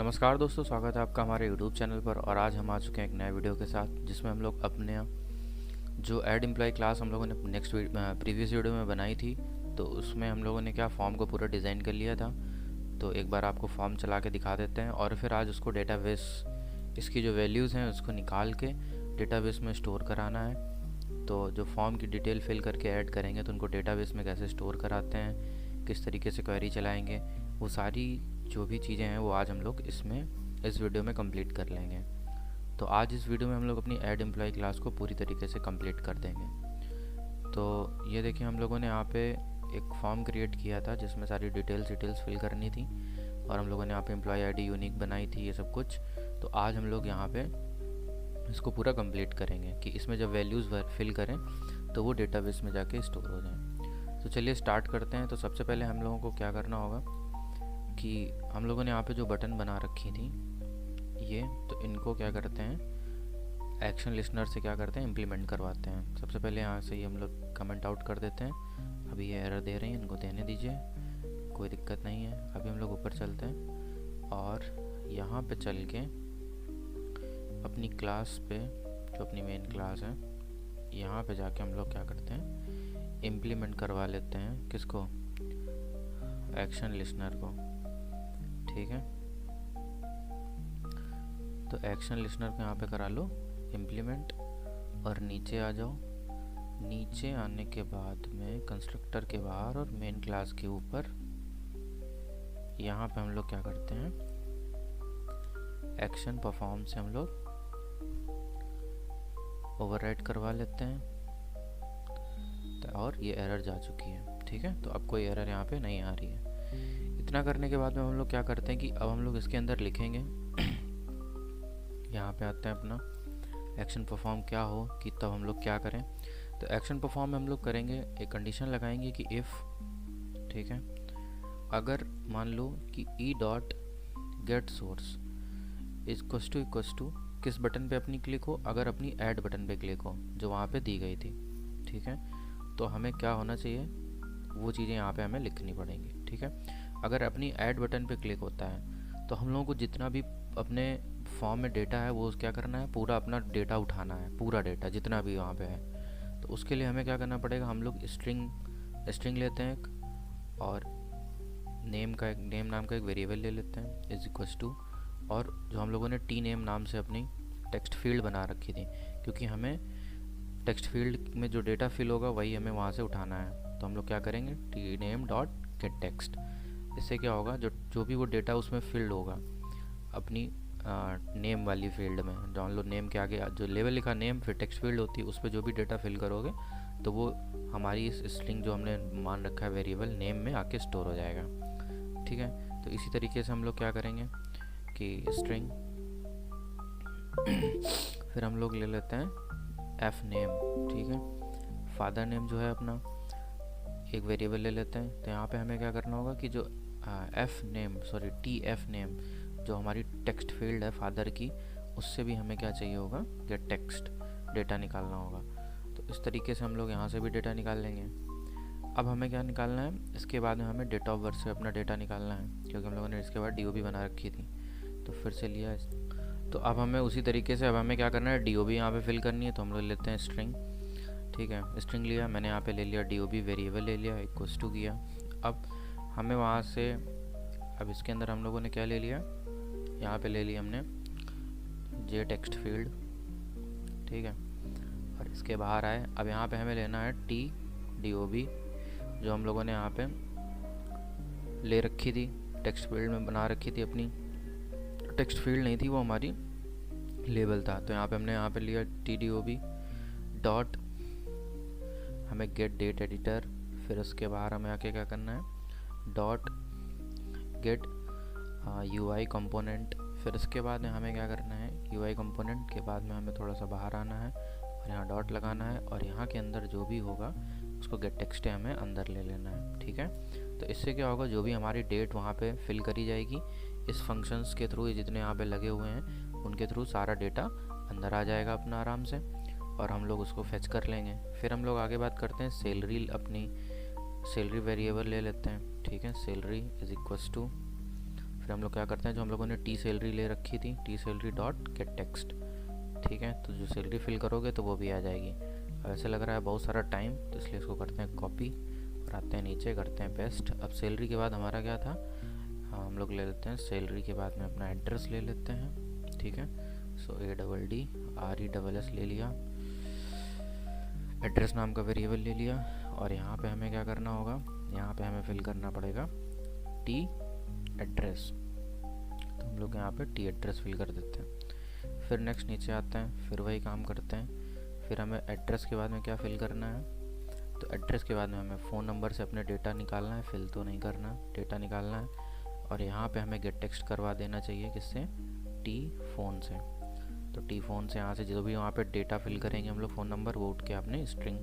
नमस्कार दोस्तों, स्वागत है आपका हमारे YouTube चैनल पर। और आज हम आ चुके हैं एक नए वीडियो के साथ, जिसमें हम लोग अपने जो ऐड एम्प्लॉय क्लास हम लोगों ने प्रीवियस वीडियो में बनाई थी, तो उसमें हम लोगों ने क्या फॉर्म को पूरा डिज़ाइन कर लिया था। तो एक बार आपको फॉर्म चला के दिखा देते हैं और फिर आज उसको डेटाबेस, इसकी जो वैल्यूज़ हैं उसको निकाल के डेटाबेस में स्टोर कराना है। तो जो फॉर्म की डिटेल फिल करके ऐड करेंगे तो उनको डेटाबेस में कैसे स्टोर कराते हैं, किस तरीके से क्वेरी चलाएंगे, वो सारी जो भी चीज़ें हैं वो आज हम लोग इस वीडियो में कंप्लीट कर लेंगे। तो आज इस वीडियो में हम लोग अपनी ऐड एम्प्लॉय क्लास को पूरी तरीके से कंप्लीट कर देंगे। तो ये देखिए, हम लोगों ने यहाँ पे एक फॉर्म क्रिएट किया था जिसमें सारी डिटेल्स फिल करनी थी, और हम लोगों ने यहाँ पे एम्प्लॉय आईडी यूनिक बनाई थी, ये सब कुछ। तो आज हम लोग यहाँ पे इसको पूरा कंप्लीट करेंगे कि इसमें जब वैल्यूज़ फिल करें तो वो डेटाबेस में जाके स्टोर हो जाएं। तो चलिए स्टार्ट करते हैं। तो सबसे पहले हम लोगों को क्या करना होगा कि हम लोगों ने यहाँ पे जो बटन बना रखी थी ये, तो इनको क्या करते हैं, एक्शन लिस्नर से क्या करते हैं, इम्प्लीमेंट करवाते हैं। सबसे पहले यहाँ से ही हम लोग कमेंट आउट कर देते हैं। अभी ये एरर दे रही हैं, इनको देने दीजिए, कोई दिक्कत नहीं है। अभी हम लोग ऊपर चलते हैं और यहाँ पे चल के अपनी क्लास पे, जो अपनी मेन क्लास है, यहाँ पे जाके हम लोग क्या करते हैं, इम्प्लीमेंट करवा लेते हैं। किसको? एक्शन लिस्नर को। ठीक है, तो एक्शन लिस्नर को यहाँ पे करा लो इम्प्लीमेंट और नीचे आ जाओ। नीचे आने के बाद में कंस्ट्रक्टर के बाहर और मेन क्लास के ऊपर यहाँ पे हम लोग क्या करते हैं, एक्शन परफॉर्म से हम लोग ओवरराइट करवा लेते हैं। तो और ये एरर जा चुकी है। ठीक है, तो अब कोई एरर यहाँ पे नहीं आ रही है। इतना करने के बाद में हम लोग क्या करते हैं कि अब हम लोग इसके अंदर लिखेंगे यहाँ पे आते हैं अपना एक्शन परफॉर्म क्या हो कि तब हम लोग क्या करें। तो एक्शन परफॉर्म में हम लोग करेंगे, एक कंडीशन लगाएंगे कि इफ़, ठीक है, अगर मान लो कि e dot get source equals to किस बटन पे अपनी क्लिक हो, अगर अपनी ऐड बटन पे क्लिक हो जो वहाँ पे दी गई थी। ठीक है, तो हमें क्या होना चाहिए, वो चीज़ें यहाँ पे हमें लिखनी पड़ेंगी। ठीक है, अगर अपनी ऐड बटन पे क्लिक होता है तो हम लोगों को जितना भी अपने फॉर्म में डेटा है वो क्या करना है, पूरा अपना डेटा उठाना है, पूरा डेटा जितना भी वहाँ पे है। तो उसके लिए हमें क्या करना पड़ेगा, हम लोग स्ट्रिंग लेते हैं एक, और नेम नाम का एक वेरिएबल ले लेते हैं इज इक्वस टू, और जो हम लोगों ने टी नेम नाम से अपनी टेक्स्ट फील्ड बना रखी थी, क्योंकि हमें टेक्स्ट फील्ड में जो डेटा फिल होगा वही हमें वहाँ से उठाना है। तो हम लोग क्या करेंगे, T name dot gate text. इससे क्या होगा, जो भी वो डेटा उसमें फिल्ड होगा अपनी नेम वाली फील्ड में, मान लो नेम के आगे जो लेवल लिखा नेम, फिर टेक्स्ट फील्ड होती है, उस पर जो भी डेटा फिल करोगे तो वो हमारी इस स्ट्रिंग जो हमने मान रखा है वेरिएबल नेम में आके स्टोर हो जाएगा। ठीक है, तो इसी तरीके से हम लोग क्या करेंगे कि स्ट्रिंग फिर हम लोग ले लेते हैं एफ नेम। ठीक है, फादर नेम जो है अपना एक वेरिएबल ले लेते हैं। तो यहाँ पे हमें क्या करना होगा कि जो टी एफ नेम जो हमारी टेक्स्ट फील्ड है फादर की, उससे भी हमें क्या चाहिए होगा, गेट टेक्स्ट डेटा निकालना होगा। तो इस तरीके से हम लोग यहाँ से भी डेटा निकाल लेंगे। अब हमें क्या निकालना है, इसके बाद में हमें डेट ऑफ बर्थ से अपना डेटा निकालना है, क्योंकि हम लोगों ने इसके बाद DOB बना रखी थी। तो फिर से लिया, तो अब हमें उसी तरीके से अब हमें क्या करना है, DOB यहाँ पे फिल करनी है। तो हम लोग लेते हैं स्ट्रिंग। ठीक है, स्ट्रिंग लिया मैंने, यहाँ पे ले लिया DOB वेरिएबल ले लिया, इक्वल्स टू किया। अब हमें वहाँ से, अब इसके अंदर हम लोगों ने क्या ले लिया, यहाँ पे ले लिया हमने जे टेक्स्ट फील्ड। ठीक है, और इसके बाहर आए, अब यहाँ पे हमें लेना है टी DOB जो हम लोगों ने यहाँ पे ले रखी थी, टेक्स्ट फील्ड में बना रखी थी अपनी। टेक्स्ट फील्ड नहीं थी, वो हमारी लेबल था। तो यहाँ पे हमने यहाँ पे लिया TDOB डॉट, हमें गेट डेट एडिटर, फिर उसके बाहर हमें आके क्या करना है, डॉट गेट UI कंपोनेंट। फिर उसके बाद में हमें क्या करना है, UI कंपोनेंट के बाद में हमें थोड़ा सा बाहर आना है और यहाँ डॉट लगाना है, और यहाँ के अंदर जो भी होगा उसको गेट टेक्स्ट हमें अंदर ले लेना है। ठीक है, तो इससे क्या होगा, जो भी हमारी डेट वहाँ पे फिल करी जाएगी इस फंक्शंस के थ्रू, जितने यहाँ पे लगे हुए हैं उनके थ्रू सारा डेटा अंदर आ जाएगा अपना आराम से, और हम लोग उसको फेच कर लेंगे। फिर हम लोग आगे बात करते हैं सैलरी, अपनी सैलरी वेरिएबल ले लेते हैं। ठीक है, सैलरी इज इक्वस टू फिर हम लोग क्या करते हैं, जो हम लोगों ने टी सैलरी ले रखी थी, T salary dot gate text, ठीक है। तो जो सैलरी फिल करोगे तो वो भी आ जाएगी। अब ऐसे लग रहा है बहुत सारा टाइम, तो इसलिए इसको करते हैं कॉपी और आते हैं नीचे, करते हैं पेस्ट। अब सैलरी के बाद हमारा क्या था, हाँ हम लोग ले लेते हैं सैलरी के बाद में अपना एड्रेस ले लेते हैं, ठीक है। सो ADDRESS ले लिया, एड्रेस नाम का वेरिएबल ले लिया। और यहाँ पे हमें क्या करना होगा, यहाँ पे हमें फिल करना पड़ेगा टी एड्रेस, तो हम लोग यहाँ पे टी एड्रेस फिल कर देते हैं। फिर नेक्स्ट नीचे आते हैं, फिर वही काम करते हैं। फिर हमें एड्रेस के बाद में क्या फिल करना है, तो एड्रेस के बाद में हमें फ़ोन नंबर से अपने डेटा निकालना है, फिल तो नहीं करना, डेटा निकालना है। और यहाँ पे हमें गेट टेक्स्ट करवा देना चाहिए, किससे, टी फ़ोन से। तो टी फ़ोन से यहाँ से जो भी वहाँ पे डेटा फिल करेंगे हम लोग फ़ोन नंबर, वो उठ के अपने स्ट्रिंग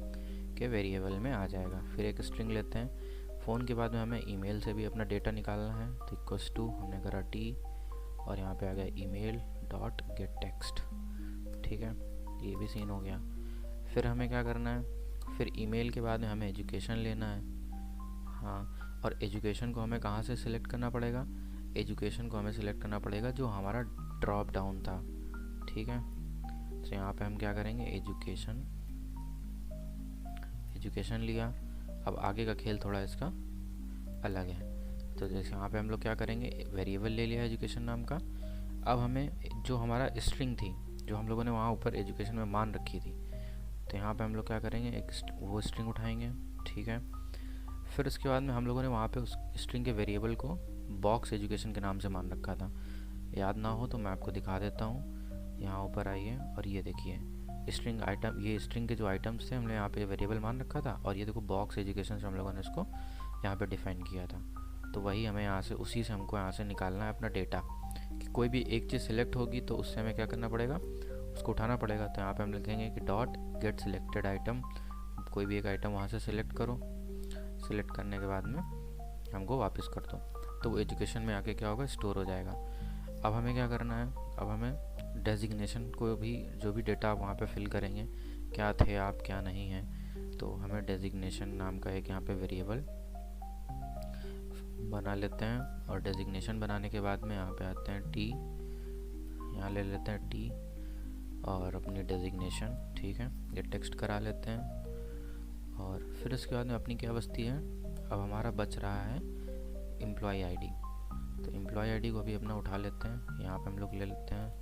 के वेरिएबल में आ जाएगा। फिर एक स्ट्रिंग लेते हैं। फ़ोन के बाद में हमें ईमेल से भी अपना डेटा निकालना है, तो इक्वल्स टू हमने करा टी और यहाँ पे आ गया ईमेल डॉट गेट टेक्स्ट, ठीक है। ये भी सीन हो गया। फिर हमें क्या करना है, फिर ईमेल के बाद में हमें एजुकेशन लेना है, हाँ। और एजुकेशन को हमें कहाँ से सिलेक्ट करना पड़ेगा, एजुकेशन को हमें सिलेक्ट करना पड़ेगा जो हमारा ड्रॉप डाउन था, ठीक है। तो यहाँ पे हम क्या करेंगे, एजुकेशन लिया। अब आगे का खेल थोड़ा इसका अलग है। तो जैसे यहाँ पे हम लोग क्या करेंगे, वेरिएबल ले लिया एजुकेशन नाम का। अब हमें जो हमारा स्ट्रिंग थी, जो हम लोगों ने वहाँ ऊपर एजुकेशन में मान रखी थी, तो यहाँ पे हम लोग क्या करेंगे, एक वो स्ट्रिंग उठाएंगे, ठीक है। फिर उसके बाद में हम लोगों ने वहाँ पे उस स्ट्रिंग के वेरिएबल को बॉक्स एजुकेशन के नाम से मान रखा था। याद ना हो तो मैं आपको दिखा देता हूँ। यहाँ ऊपर आइए और ये देखिए स्ट्रिंग आइटम, ये स्ट्रिंग के जो आइटम्स थे हमने यहाँ पे वेरिएबल मान रखा था, और ये देखो बॉक्स एजुकेशन से हम लोगों ने इसको यहाँ पे डिफाइन किया था। तो वही हमें यहाँ से, उसी से हमको यहाँ से निकालना है अपना डेटा, कि कोई भी एक चीज़ सिलेक्ट होगी तो उससे हमें क्या करना पड़ेगा, उसको उठाना पड़ेगा। तो यहाँ पे हम लिखेंगे कि डॉट गेट सिलेक्टेड आइटम, कोई भी एक आइटम वहाँ से सिलेक्ट करो, सिलेक्ट करने के बाद में हमको वापस कर दो, तो वो एजुकेशन में आके क्या होगा, स्टोर हो जाएगा। अब हमें क्या करना है, अब हमें डेजिग्नेशन को भी, जो भी डेटा आप वहाँ पे फिल करेंगे, क्या थे आप क्या नहीं है, तो हमें डेजिग्नेशन नाम का एक यहाँ पे वेरिएबल बना लेते हैं। और डेजिग्नेशन बनाने के बाद में यहाँ पे आते हैं टी, यहाँ ले लेते हैं टी और अपनी डेजिग्नेशन, ठीक है, ये टेक्स्ट करा लेते हैं। और फिर इसके बाद में अपनी क्या बचती है, अब हमारा बच रहा है एम्प्लॉय आईडी। तो एम्प्लॉय आईडी को भी अपना उठा लेते हैं, यहाँ पे हम लोग ले लेते हैं,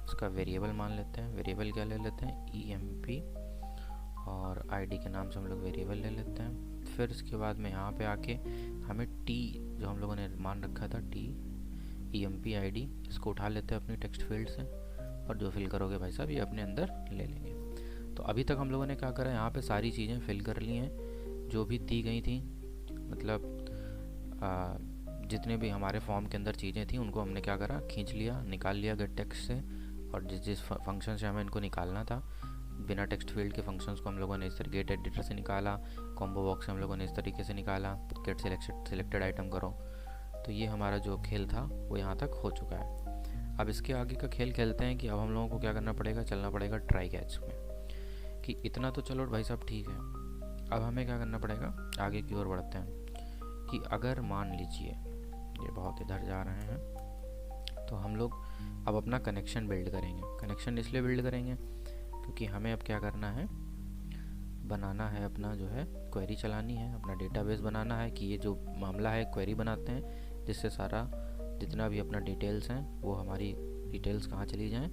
उसका वेरिएबल मान लेते हैं। वेरिएबल क्या ले लेते हैं, EMP, और आईडी के नाम से हम लोग वेरिएबल ले लेते हैं। फिर इसके बाद में यहाँ पे आके हमें टी, जो हम लोगों ने मान रखा था, टी EMP ID, इसको उठा लेते हैं अपनी टेक्स्ट फील्ड से, और जो फिल करोगे भाई साहब ये अपने अंदर ले लेंगे। तो अभी तक हम लोगों ने क्या करा, यहाँ पे सारी चीज़ें फिल कर ली हैं जो भी दी गई थी, मतलब जितने भी हमारे फॉर्म के अंदर चीज़ें थी उनको हमने क्या करा, खींच लिया, निकाल लिया गेट टेक्स्ट से। और जिस फंक्शन से हमें इनको निकालना था, बिना टेक्स्ट फील्ड के फंक्शंस को हम लोगों ने इस तरह गेट एडिटर से निकाला, कॉम्बो बॉक्स से हम लोगों ने इस तरीके से निकाला, गेट सिलेक्टेड आइटम करो। तो ये हमारा जो खेल था वो यहाँ तक हो चुका है। अब इसके आगे का खेल खेलते हैं कि अब हम लोगों को क्या करना पड़ेगा, चलना पड़ेगा ट्राई कैच में। कि इतना तो चलो भाई साहब ठीक है, अब हमें क्या करना पड़ेगा, आगे की ओर बढ़ते हैं। कि अगर मान लीजिए ये बहुत इधर जा रहे हैं, तो हम लोग अब अपना कनेक्शन बिल्ड करेंगे। कनेक्शन इसलिए बिल्ड करेंगे क्योंकि हमें अब क्या करना है, बनाना है अपना जो है क्वेरी चलानी है, अपना डेटाबेस बनाना है। कि ये जो मामला है क्वेरी बनाते हैं, जिससे सारा जितना भी अपना डिटेल्स हैं वो हमारी डिटेल्स कहाँ चली जाएं,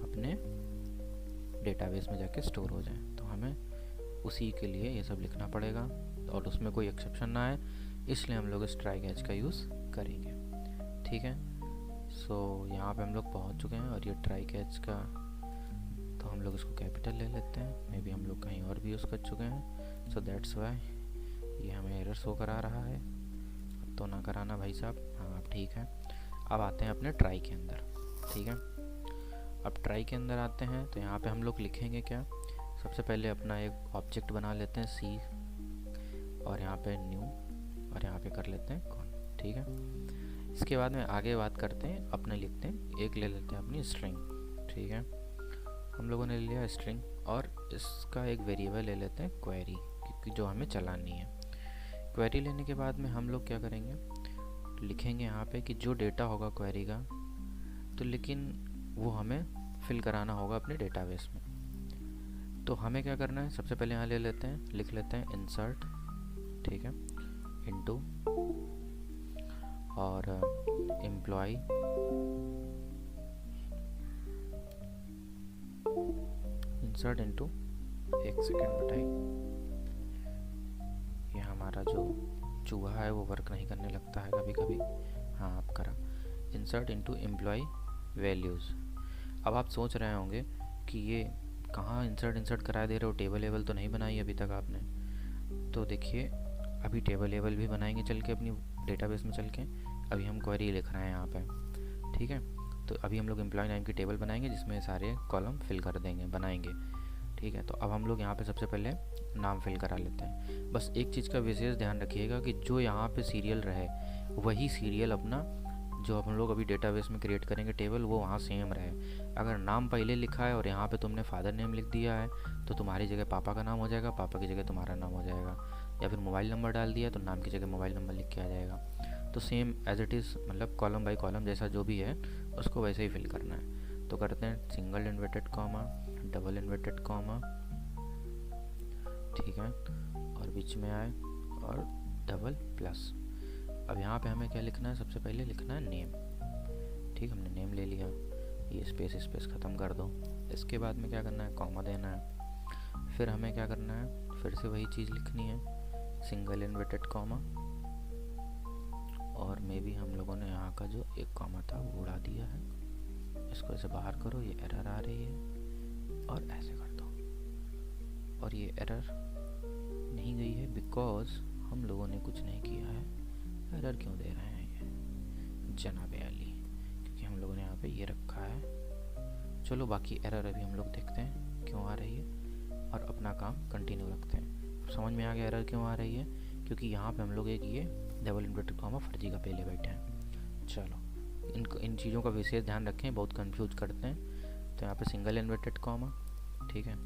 अपने डेटाबेस में जाके स्टोर हो जाएं। तो हमें उसी के लिए ये सब लिखना पड़ेगा और उसमें कोई एक्सेप्शन ना आए, इसलिए हम लोग इस ट्राई कैच का यूज़ करेंगे, ठीक है। सो यहाँ पे हम लोग पहुँच चुके हैं, और ये ट्राई कैच का, तो हम लोग इसको कैपिटल ले लेते हैं। मे बी हम लोग कहीं और भी यूज़ कर चुके हैं, सो दैट्स वाई ये हमें एरर शो करा रहा है। अब तो ना कराना भाई साहब, हाँ अब ठीक है। अब आते हैं अपने ट्राई के अंदर, ठीक है। अब ट्राई के अंदर आते हैं, तो यहाँ पे हम लोग लिखेंगे क्या, सबसे पहले अपना एक ऑब्जेक्ट बना लेते हैं C, और यहाँ पे न्यू, और यहाँ पे कर लेते हैं कॉन, ठीक है। इसके बाद में आगे बात करते हैं, अपने लिखते हैं, एक ले लेते हैं अपनी स्ट्रिंग, ठीक है। हम लोगों ने ले लिया स्ट्रिंग, और इसका एक वेरिएबल ले लेते हैं क्वेरी, क्योंकि जो हमें चलानी है। क्वेरी लेने के बाद में हम लोग क्या करेंगे, लिखेंगे यहाँ पे कि जो डेटा होगा क्वेरी का, तो लेकिन वो हमें फिल कराना होगा अपने डेटाबेस में। तो हमें क्या करना है, सबसे पहले यहाँ लिख लेते हैं इंसर्ट, ठीक है, इनटू और एम्प्लॉय इंसर्ट इनटू, एक सेकेंड बताइए, ये हमारा जो चूहा है वो वर्क नहीं करने लगता है कभी कभी। हाँ, आप करा इंसर्ट इनटू एम्प्लॉय वैल्यूज़। अब आप सोच रहे होंगे कि ये कहाँ इंसर्ट करा दे रहे हो, टेबल लेवल तो नहीं बनाई अभी तक आपने। तो देखिए, अभी टेबल लेवल भी बनाएंगे चल के अपनी डेटाबेस में चल के। अभी हम क्वेरी लिख रहे हैं यहाँ पे, ठीक है। तो अभी हम लोग एम्प्लॉय नाम की टेबल बनाएंगे जिसमें सारे कॉलम फिल कर देंगे, बनाएंगे, ठीक है। तो अब हम लोग यहाँ पे सबसे पहले नाम फिल करा लेते हैं। बस एक चीज़ का विशेष ध्यान रखिएगा कि जो यहाँ पे सीरियल रहे वही सीरियल अपना जो हम लोग अभी डेटाबेस में क्रिएट करेंगे टेबल, वो वहाँ सेम रहे। अगर नाम पहले लिखा है और यहाँ पे तुमने फादर नेम लिख दिया है तो तुम्हारी जगह पापा का नाम हो जाएगा, पापा की जगह तुम्हारा नाम हो जाएगा। या फिर मोबाइल नंबर डाल दिया तो नाम की जगह मोबाइल नंबर लिख के आ जाएगा। तो सेम एज इट इज़, मतलब कॉलम बाई कॉलम जैसा जो भी है उसको वैसे ही फिल करना है। तो करते हैं single inverted comma, double inverted comma, ठीक है, और बीच में आए और डबल प्लस। अब यहाँ पे हमें क्या लिखना है, सबसे पहले लिखना है नेम, ठीक, हमने नेम ले लिया, ये स्पेस ख़त्म कर दो। इसके बाद में क्या करना है, कॉमा देना है। फिर हमें क्या करना है, फिर से वही चीज़ लिखनी है, सिंगल इन्वर्टेड कॉमा, और मे बी हम लोगों ने यहाँ का जो एक कॉमा था वो उड़ा दिया है। इसको ऐसे बाहर करो, ये एरर आ रही है, और ऐसे कर दो। और ये एरर नहीं गई है बिकॉज हम लोगों ने कुछ नहीं किया है। एरर क्यों दे रहे हैं ये जनाब अली, क्योंकि हम लोगों ने यहाँ पे ये रखा है। चलो बाकी एरर अभी हम लोग देखते हैं क्यों आ रही है और अपना काम कंटिन्यू रखते हैं। समझ में आ गया एरर क्यों आ रही है, क्योंकि यहाँ पे हम लोग एक ये डबल इन्वर्टेड कॉमा फर्जी का पहले बैठे हैं। चलो इन चीज़ों का विशेष ध्यान रखें, बहुत कंफ्यूज करते हैं। तो यहाँ पे सिंगल इन्वर्टेड कॉमा, ठीक है,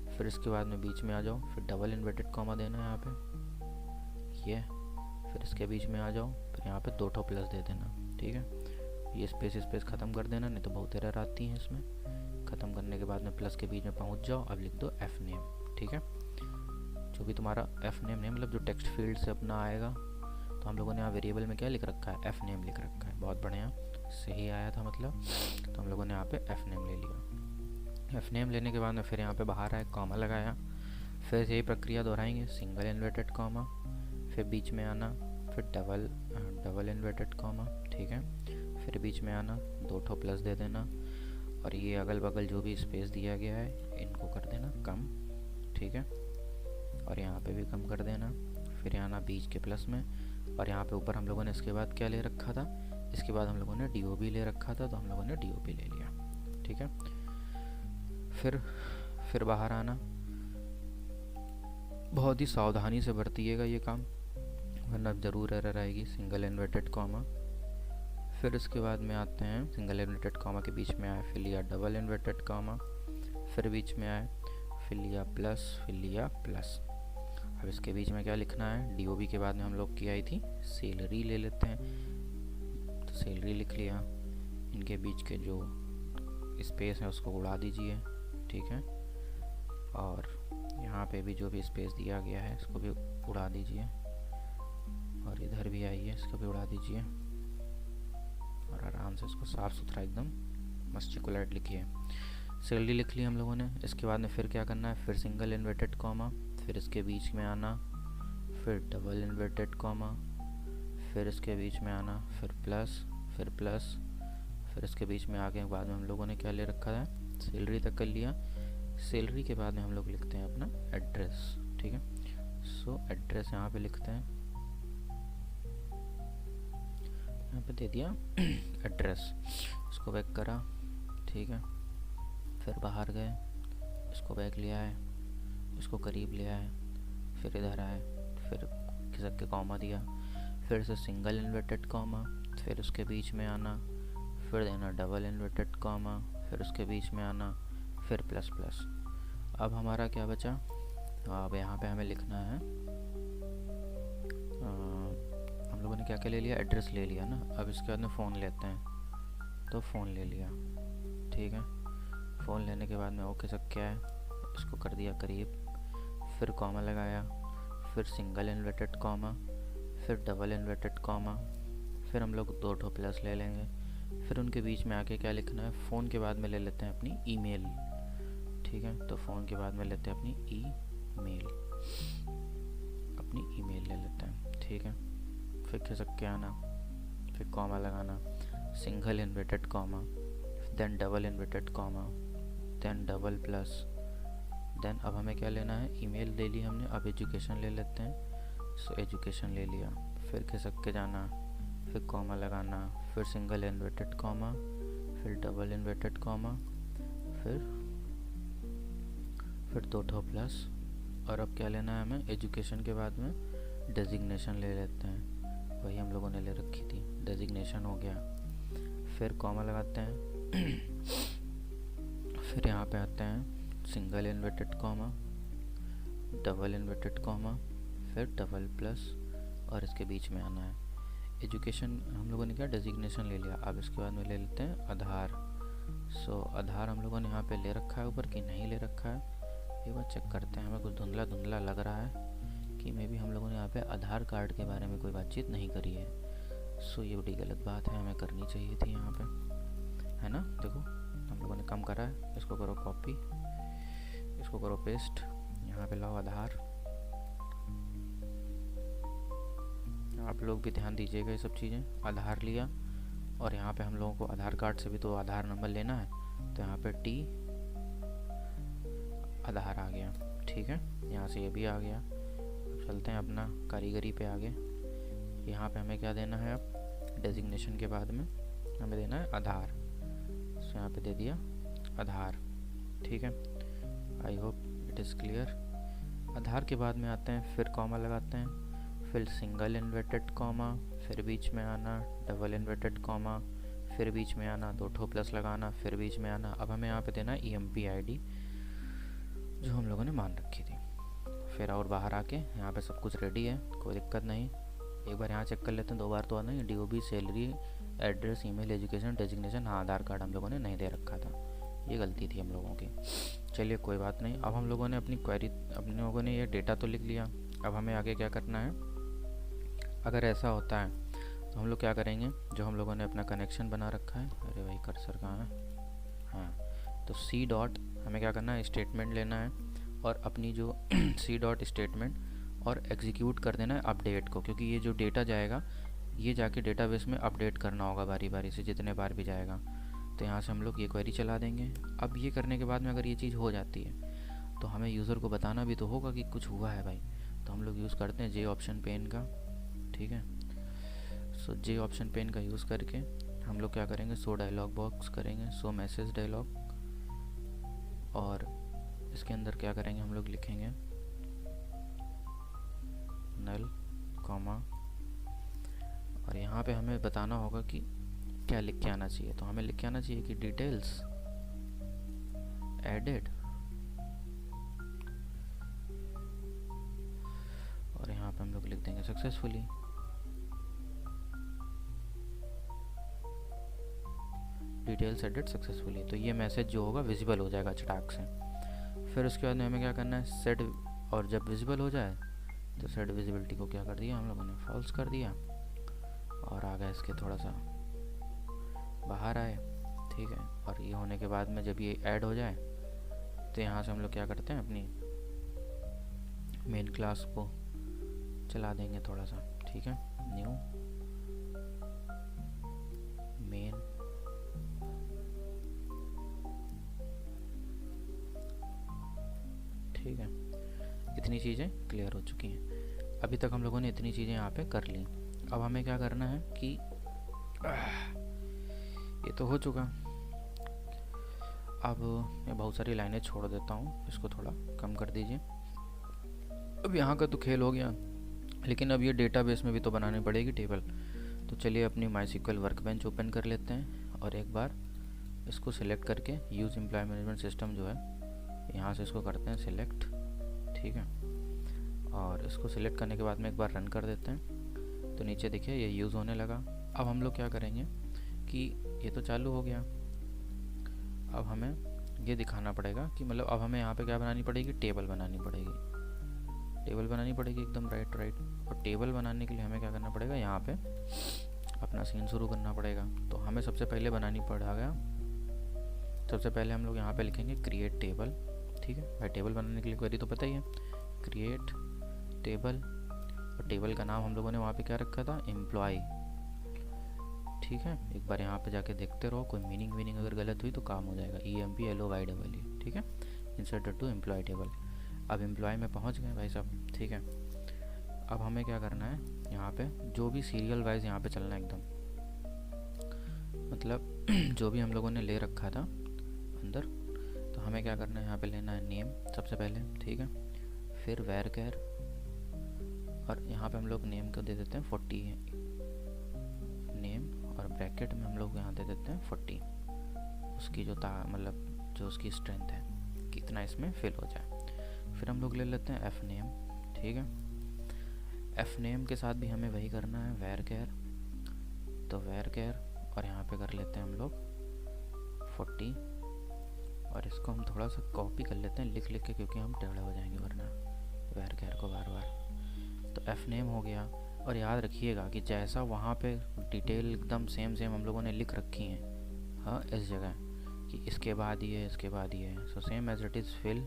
फिर इसके बाद में बीच में आ जाओ, फिर डबल इन्वर्टेड कॉमा देना है यहाँ पे, ये, फिर इसके बीच में आ जाओ, फिर यहाँ पे 2 ठो प्लस दे देना, ठीक है। ये स्पेस ख़त्म कर देना, नहीं तो बहुत एरर आती हैं इसमें। ख़त्म करने के बाद में प्लस के बीच में पहुँच जाओ, अब लिख दो एफ नेम, ठीक है। जो भी तुम्हारा एफ नेम है, मतलब जो टेक्स्ट फील्ड से अपना आएगा, तो हम लोगों ने यहाँ वेरिएबल में क्या लिख रखा है, एफ नेम लिख रखा है। बहुत बढ़िया, सही आया था मतलब। तो हम लोगों ने यहाँ पे एफ नेम ले लिया। एफ नेम लेने के बाद में फिर यहाँ पे बाहर आए, कॉमा लगाया, फिर यही प्रक्रिया दोहराएंगे, सिंगल इन्वर्टेड कॉमा, फिर बीच में आना, फिर डबल इन्वर्टेड कॉमा, ठीक है, फिर बीच में आना, 2 ठो प्लस दे देना, और ये अगल बगल जो भी स्पेस दिया गया है इनको कर देना कम, ठीक है, और यहाँ पे भी कम कर देना। फिर आना बीच के प्लस में, और यहाँ पे ऊपर हम लोगों ने इसके बाद क्या ले रखा था, इसके बाद हम लोगों ने DOB ले रखा था, तो हम लोगों ने DOB ले लिया, ठीक है। फिर बाहर आना, बहुत ही सावधानी से बरतिएगा ये काम, वरना ज़रूर एरर आएगी। सिंगल इन्वर्टेड कॉमा, फिर इसके बाद में आते हैं, सिंगल इन्वर्टेड कॉमा के बीच में आए, फिर लिया डबल इन्वर्टेड कॉमा, फिर बीच में आए, फिर लिया प्लस। अब इसके बीच में क्या लिखना है, DOB के बाद में हम लोग की आई थी सैलरी ले लेते हैं, तो सैलरी लिख लिया। इनके बीच के जो स्पेस है उसको उड़ा दीजिए, ठीक है, और यहाँ पे भी जो भी स्पेस दिया गया है इसको भी उड़ा दीजिए, और इधर भी आइए, इसको भी उड़ा दीजिए, और आराम से इसको साफ़ सुथरा एकदम मस्टिकुलेट लिखिए। सैलरी लिख ली हम लोगों ने। इसके बाद में फिर क्या करना है, फिर सिंगल इन्वर्टेड कॉमा, फिर इसके बीच में आना, फिर डबल इन्वर्टेड कॉमा, फिर इसके बीच में आना, फिर प्लस, फिर इसके बीच में आगे बाद में हम लोगों ने क्या ले रखा है, सैलरी तक कर लिया। सैलरी के बाद में हम लोग लिखते हैं अपना एड्रेस, ठीक है। सो एड्रेस यहाँ पे लिखते हैं, यहाँ पे दे दिया एड्रेस, इसको बैक करा, ठीक है। फिर बाहर गए, इसको बैक लिया है, इसको करीब ले आए, फिर इधर आए, फिर खिसक के कॉमा दिया, फिर से सिंगल इन्वर्टेड कॉमा, फिर उसके बीच में आना, फिर देना डबल इन्वर्टेड कॉमा, फिर उसके बीच में आना, फिर प्लस। अब हमारा क्या बचा, अब यहाँ पे हमें लिखना है, हम लोगों ने क्या क्या ले लिया, एड्रेस ले लिया ना। अब इसके बाद में फ़ोन लेते हैं, तो फ़ोन ले लिया, ठीक है। फ़ोन लेने के बाद में ओके सब क्या है, इसको कर दिया करीब, फिर कॉमा लगाया, फिर सिंगल इन्वर्टेड कॉमा, फिर डबल इन्वर्टेड कॉमा, फिर हम लोग 2 ठो प्लस ले लेंगे, फिर उनके बीच में आके क्या लिखना है, फ़ोन के बाद में ले लेते हैं अपनी ईमेल, ठीक है। तो फ़ोन के बाद में लेते हैं अपनी ईमेल, अपनी ईमेल ले लेते हैं, ठीक है। फिर खिसक के आना, फिर कॉमा लगाना, single inverted comma, then double inverted comma, then double plus, then अब हमें क्या लेना है, ईमेल ले ली हमने, अब एजुकेशन ले लेते हैं। सो एजुकेशन ले लिया, फिर खिसक के जाना, फिर कॉमा लगाना, फिर सिंगल इन्वर्टेड कॉमा, फिर डबल इन्वर्टेड कॉमा, फिर 2 ठो प्लस, और अब क्या लेना है हमें, एजुकेशन के बाद में डेजिग्नेशन ले लेते हैं, वही हम लोगों ने ले रखी थी, डेजिग्नेशन हो गया। फिर कॉमा लगाते हैं फिर यहाँ पे आते हैं single inverted comma, double inverted comma, फिर डबल प्लस, और इसके बीच में आना है एजुकेशन। हम लोगों ने क्या डेजिग्नेशन ले लिया, अब इसके बाद में ले लेते हैं आधार। सो आधार हम लोगों ने यहाँ पे ले रखा है ऊपर कि नहीं ले रखा है, एक बार चेक करते हैं। हमें कुछ धुंधला धुंधला लग रहा है कि मे भी हम लोगों ने यहाँ पे आधार कार्ड के बारे में कोई बातचीत नहीं करी है। सो ये बड़ी गलत बात है, हमें करनी चाहिए थी यहाँ पे, है ना। देखो हम लोगों ने कम करा है, इसको करो कॉपी, इसको करो पेस्ट, यहाँ पे लाओ आधार। आप लोग भी ध्यान दीजिएगा ये सब चीज़ें। आधार लिया, और यहाँ पे हम लोगों को आधार कार्ड से भी तो आधार नंबर लेना है, तो यहाँ पे टी आधार आ गया, ठीक है। यहाँ से ये भी आ गया। अब चलते हैं अपना कारीगरी पे आगे। यहाँ पे हमें क्या देना है, अब डेजिग्नेशन के बाद में हमें देना है आधार। सो यहाँ पे दे दिया आधार, ठीक है। I hope it is clear. Aadhaar के बाद में आते हैं, फिर कॉमा लगाते हैं, फिर सिंगल इन्वर्टेड कॉमा, फिर बीच में आना डबल इन्वर्टेड कॉमा, फिर बीच में आना 2 ठो प्लस लगाना, फिर बीच में आना। अब हमें यहाँ पे देना है EMP-ID जो हम लोगों ने मान रखी थी। फिर और बाहर आके यहाँ पे सब कुछ रेडी है, कोई दिक्कत नहीं। एक बार यहाँ चेक कर लेते हैं, 2 बार तो आना ही, DOB, salary, address, email, education, designation. हाँ, आधार कार्ड हम लोगों ने नहीं दे रखा था, ये गलती थी हम लोगों की। चलिए कोई बात नहीं। अब हम लोगों ने अपनी क्वेरी, अपने लोगों ने ये डेटा तो लिख लिया। अब हमें आगे क्या करना है, अगर ऐसा होता है तो हम लोग क्या करेंगे, जो हम लोगों ने अपना कनेक्शन बना रखा है, अरे भाई कर्सर कहाँ है, हाँ, तो C डॉट हमें क्या करना है, स्टेटमेंट लेना है, और अपनी जो C डॉट स्टेटमेंट और एग्जीक्यूट कर देना है अपडेट को, क्योंकि ये जो डेटा जाएगा ये जाके डेटाबेस में अपडेट करना होगा बारी बारी से, जितने बार भी जाएगा। तो यहाँ से हम लोग ये क्वेरी चला देंगे। अब ये करने के बाद में अगर ये चीज़ हो जाती है तो हमें यूज़र को बताना भी तो होगा कि कुछ हुआ है भाई। तो हम लोग यूज़ करते हैं J ऑप्शन पेन का, ठीक है। सो J ऑप्शन पेन का यूज़ करके हम लोग क्या करेंगे, शो डायलॉग बॉक्स करेंगे, शो मैसेज डायलॉग, और इसके अंदर क्या करेंगे, हम लोग लिखेंगे नल कॉमा, और यहाँ पे हमें बताना होगा कि क्या लिख के आना चाहिए। तो हमें लिख के आना चाहिए कि डिटेल्स एडेड, और यहाँ पे हम लोग लिख देंगे सक्सेसफुली। डिटेल्स एडेड सक्सेसफुली, तो ये मैसेज जो होगा विजिबल हो जाएगा चटाक से। फिर उसके बाद में हमें क्या करना है, सेट, और जब विजिबल हो जाए तो सेट विजिबिलिटी को क्या कर दिया हम लोगों ने, फॉल्स कर दिया, और आगे इसके थोड़ा सा बाहर आए, ठीक है। और ये होने के बाद में जब ये ऐड हो जाए तो यहाँ से हम लोग क्या करते हैं, अपनी मेन क्लास को चला देंगे थोड़ा सा, ठीक है। न्यू मेन, ठीक है। इतनी चीज़ें क्लियर हो चुकी हैं। अभी तक हम लोगों ने इतनी चीज़ें यहाँ पे कर ली। अब हमें क्या करना है कि ये तो हो चुका। अब मैं बहुत सारी लाइनें छोड़ देता हूँ, इसको थोड़ा कम कर दीजिए। अब यहाँ का तो खेल हो गया, लेकिन अब ये डेटाबेस में भी तो बनानी पड़ेगी टेबल। तो चलिए अपनी MySQL वर्कबेंच ओपन कर लेते हैं, और एक बार इसको सिलेक्ट करके यूज़ एम्प्लॉय मैनेजमेंट सिस्टम जो है, यहाँ से इसको करते हैं सिलेक्ट, ठीक है। और इसको सिलेक्ट करने के बाद में एक बार रन कर देते हैं। तो नीचे देखिए ये यूज़ होने लगा। अब हम लोग क्या करेंगे कि ये तो चालू हो गया, अब हमें ये दिखाना पड़ेगा कि मतलब अब हमें यहाँ पे क्या बनानी पड़ेगी, टेबल बनानी पड़ेगी, टेबल बनानी पड़ेगी एकदम राइट। और टेबल बनाने के लिए हमें क्या करना पड़ेगा, यहाँ पे अपना सीन शुरू करना पड़ेगा। तो हमें सबसे पहले बनानी पड़ेगा, सबसे पहले हम लोग यहाँ पे लिखेंगे क्रिएट टेबल। ठीक है भाई, टेबल बनाने के लिए क्वेरी तो पता ही है, क्रिएट टेबल। और टेबल का नाम हम लोगों ने वहाँ पे क्या रखा था, एम्प्लॉय। ठीक है, एक बार यहाँ पे जाके देखते रहो, कोई मीनिंग अगर गलत हुई तो काम हो जाएगा। EMPLOYE, ठीक है, इंसर्टेड टू एम्प्लॉय टेबल। अब एम्प्लॉय में पहुँच गए भाई साहब। ठीक है, अब हमें क्या करना है, यहाँ पे जो भी सीरियल वाइज यहाँ पे चलना है एकदम, मतलब जो भी हम लोगों ने ले रखा था अंदर, तो हमें क्या करना है, यहाँ पे लेना है नेम सबसे पहले। ठीक है, फिर वेर कैर, और यहाँ पे हम लोग नेम को दे देते हैं 40 नेम, और ब्रैकेट में हम लोग यहाँ दे देते हैं 40, उसकी जो मतलब जो उसकी स्ट्रेंथ है कितना इसमें फिल हो जाए। फिर हम लोग ले लेते हैं एफ नेम। ठीक है, एफ नेम के साथ भी हमें वही करना है, वेर कैर, तो वेर कैर, और यहाँ पे कर लेते हैं हम लोग 40, और इसको हम थोड़ा सा कॉपी कर लेते हैं लिख के, क्योंकि हम टेढ़े हो जाएंगे वरना वेर कैर को बार बार। तो एफ नेम हो गया, और याद रखिएगा कि जैसा वहाँ पे डिटेल एकदम सेम हम लोगों ने लिख रखी हैं, हाँ, इस जगह कि इसके बाद ये, इसके बाद ये, so same as it is fill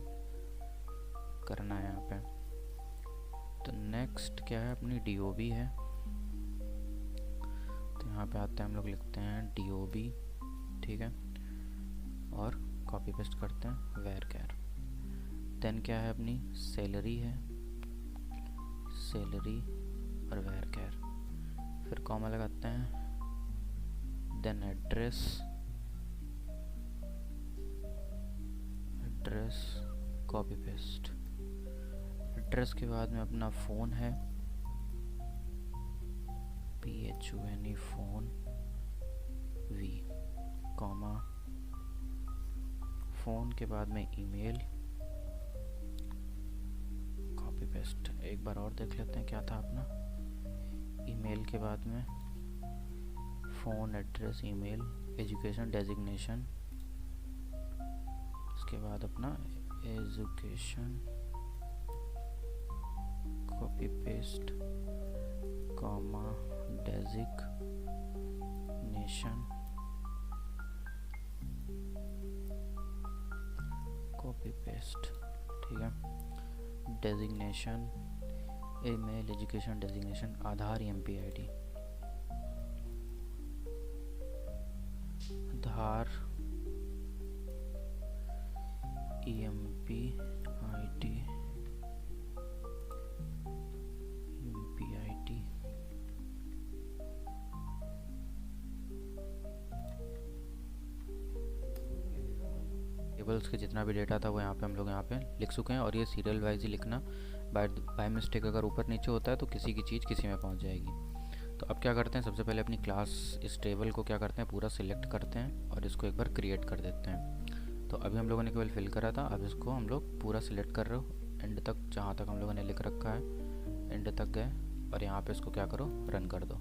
करना है यहाँ पे। तो नेक्स्ट क्या है, अपनी DOB है, तो यहाँ पे आते हैं हम लोग लिखते हैं DOB। ठीक है, और कॉपी पेस्ट करते हैं वेर कैर। देन क्या है, अपनी सैलरी है, सैलरी और वेर कैर, फिर कॉमा लगाते हैं। Then address, address copy paste. Address के बाद में अपना फ़ोन है, PHONE phone V, comma, phone के बाद में ईमेल, कॉपी पेस्ट। एक बार और देख लेते हैं क्या था अपना, ईमेल के बाद में phone, address, email, education designation, उसके बाद अपना education, copy paste, comma, designation, copy paste. ठीक है, डेजिग्नेशन, ईमेल, एजुकेशन डेजिग्नेशन, आधार EMP ID, आधार EMP ID, टेबल्स के जितना भी डेटा था वो यहाँ पे हम लोग यहाँ पे लिख चुके हैं। और ये सीरियल वाइज ही लिखना, बाय मिस्टेक अगर ऊपर नीचे होता है तो किसी की चीज़ किसी में पहुँच जाएगी। तो अब क्या करते हैं, सबसे पहले अपनी क्लास इस टेबल को क्या करते हैं, पूरा सिलेक्ट करते हैं और इसको एक बार क्रिएट कर देते हैं। तो अभी हम लोगों ने केवल फिल करा था, अब इसको हम लोग पूरा सिलेक्ट कर रहे हो एंड तक, जहाँ तक हम लोगों ने लिख रखा है एंड तक गए, और यहाँ पे इसको क्या करो, रन कर दो।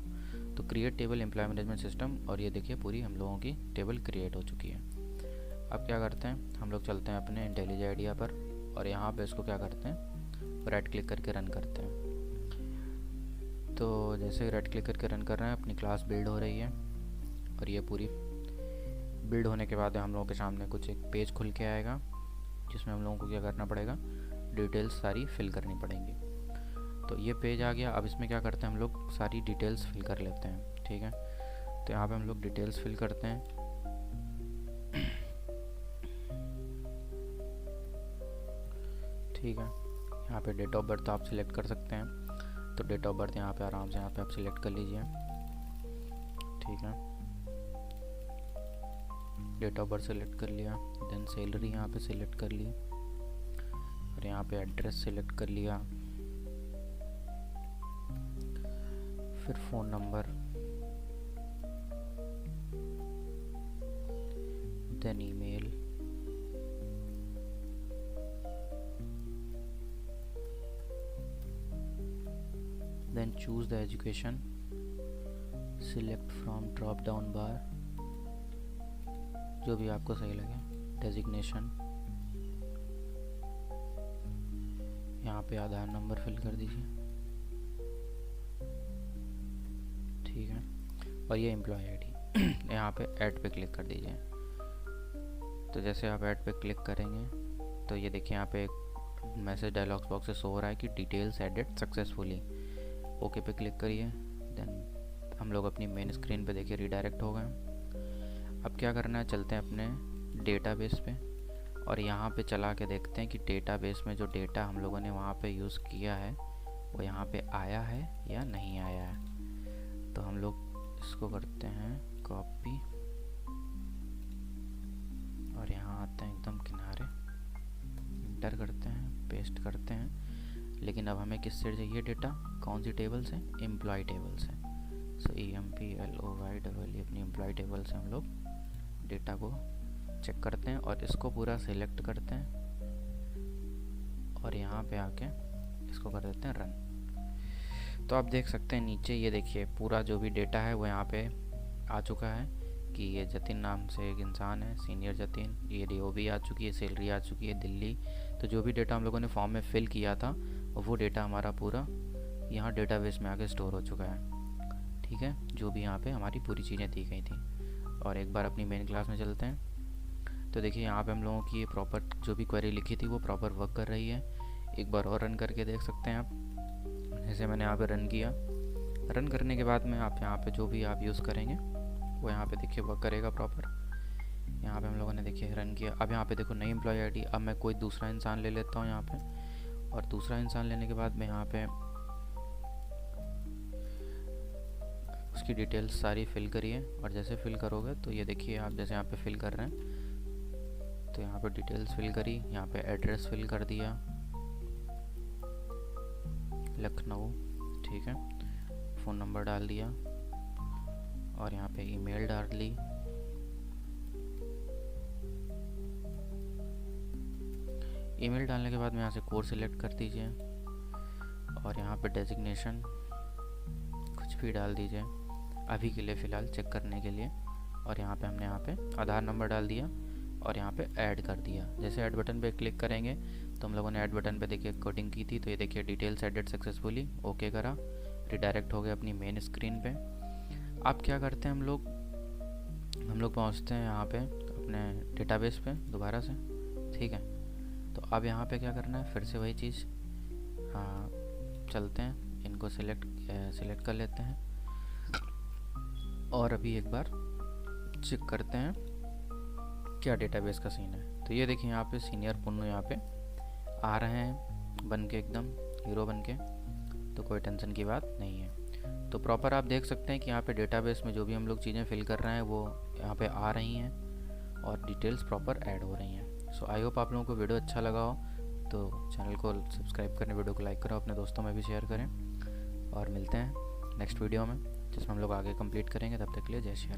तो create table employ management system, और ये देखिए पूरी हम लोगों की टेबल क्रिएट हो चुकी है। अब क्या करते हैं, हम लोग चलते हैं अपने इंटेलिज आइडिया पर, और यहाँ पे इसको क्या करते हैं, राइट क्लिक करके रन करते हैं। तो जैसे राइट क्लिक करके रन कर रहे हैं, अपनी क्लास बिल्ड हो रही है, और ये पूरी बिल्ड होने के बाद हम लोगों के सामने कुछ एक पेज खुल के आएगा, जिसमें हम लोगों को क्या करना पड़ेगा, डिटेल्स सारी फिल करनी पड़ेंगी। तो ये पेज आ गया। अब इसमें क्या करते हैं, हम लोग सारी डिटेल्स फिल कर लेते हैं। ठीक है, तो यहाँ पे हम लोग डिटेल्स फिल करते हैं। ठीक है, यहाँ पे डेट ऑफ बर्थ आप सिलेक्ट कर सकते हैं, तो डेट ऑफ बर्थ यहाँ पे आराम से यहाँ पे आप सिलेक्ट कर लीजिए। ठीक है, डेट ऑफ बर्थ सेलेक्ट कर लिया, देन सैलरी यहाँ पे सिलेक्ट कर ली, और यहाँ पे एड्रेस सिलेक्ट कर लिया, फिर phone number, then email, then choose the education, select from drop down bar, जो भी आपको सही लगे। डेजिग्नेशन, यहाँ पे आधार नंबर फिल कर दीजिए, ठीक है। और ये एम्प्लॉय आईडी यहाँ पे ऐड पे क्लिक कर दीजिए। तो जैसे आप ऐड पे क्लिक करेंगे तो ये देखिए यहाँ पे एक मैसेज डायलॉग बॉक्स से शो हो रहा है कि डिटेल्स एडिट सक्सेसफुली। ओके पे क्लिक करिए। देन हम लोग अपनी मेन स्क्रीन पे देखिए रीडायरेक्ट हो गए। अब क्या करना है, चलते हैं अपने डेटाबेस पे और यहाँ पे चला के देखते हैं कि डेटाबेस में जो डेटा हम लोगों ने वहाँ पे यूज़ किया है वो यहाँ पे आया है या नहीं आया है। तो हम लोग इसको करते हैं कॉपी और यहाँ आते हैं एकदम किनारे, इंटर करते हैं, पेस्ट करते हैं। लेकिन अब हमें किससे चाहिए डेटा, कौन सी टेबल से, एम्प्लॉय टेबल से। सो EMPLOY अपनी एम्प्लॉय टेबल से हम लोग डेटा को चेक करते हैं और इसको पूरा सिलेक्ट करते हैं और यहाँ पे आके इसको कर देते हैं रन। तो आप देख सकते हैं नीचे ये देखिए पूरा जो भी डेटा है वो यहाँ पे आ चुका है कि ये जतिन नाम से एक इंसान है, सीनियर जतिन, ये DOB आ चुकी है, सैलरी आ चुकी है, दिल्ली। तो जो भी डेटा हम लोगों ने फॉर्म में फिल किया था वो डेटा हमारा पूरा यहाँ डेटाबेस में आके स्टोर हो चुका है, ठीक है। जो भी यहाँ पे हमारी पूरी चीज़ें दी गई थी। और एक बार अपनी मेन क्लास में चलते हैं। तो देखिए यहाँ पे हम लोगों की प्रॉपर जो भी क्वेरी लिखी थी वो प्रॉपर वर्क कर रही है। एक बार और रन करके देख सकते हैं आप, जैसे मैंने यहाँ पे रन किया। रन करने के बाद में आप यहाँ पे जो भी आप यूज़ करेंगे वो यहाँ पे देखिए वर्क करेगा प्रॉपर। यहाँ पे हम लोगों ने देखिए रन किया। अब यहाँ पे देखो नई एम्प्लॉय आईडी। अब मैं कोई दूसरा इंसान ले लेता हूँ यहाँ पे, और दूसरा इंसान लेने के बाद मैं यहाँ पे उसकी डिटेल्स सारी फिल करिए। और जैसे फिल करोगे तो ये देखिए आप जैसे यहाँ पे फिल कर रहे हैं तो यहाँ पे डिटेल्स फिल करी, यहाँ पे एड्रेस फिल कर दिया लखनऊ, ठीक है। फ़ोन नंबर डाल दिया और यहाँ पे ईमेल डाल ली। ईमेल डालने के बाद में यहाँ से कोड सिलेक्ट कर दीजिए और यहाँ पे डेजिग्नेशन कुछ भी डाल दीजिए अभी के लिए फ़िलहाल चेक करने के लिए। और यहाँ पे हमने यहाँ पे आधार नंबर डाल दिया और यहाँ पे ऐड कर दिया। जैसे ऐड बटन पे क्लिक करेंगे तो हम लोगों ने ऐड बटन पे देखिए कोडिंग की थी, तो ये देखिए डिटेल्स एडिट सक्सेसफुली, ओके करा, रिडायरेक्ट हो गया अपनी मेन स्क्रीन पे। अब क्या करते हैं हम लोग पहुँचते हैं यहाँ पे अपने डेटाबेस पे दोबारा से, ठीक है। तो अब यहाँ पे क्या करना है, फिर से वही चीज़, चलते हैं, इनको सिलेक्ट कर लेते हैं और अभी एक बार चेक करते हैं क्या डेटाबेस का सीन है। तो ये देखिए यहाँ पे सीनियर पुन्नू यहाँ पे आ रहे हैं बन के, एकदम हीरो बन के, तो कोई टेंशन की बात नहीं है। तो प्रॉपर आप देख सकते हैं कि यहाँ पे डेटाबेस में जो भी हम लोग चीज़ें फिल कर रहे हैं वो यहाँ पे आ रही हैं और डिटेल्स प्रॉपर ऐड हो रही हैं। सो आई होप आप लोगों को वीडियो अच्छा लगा हो, तो चैनल को सब्सक्राइब करें, वीडियो को लाइक करें, अपने दोस्तों में भी शेयर करें और मिलते हैं नेक्स्ट वीडियो में जिसमें हम लोग आगे कंप्लीट करेंगे। तब तक के लिए जय श्री राम।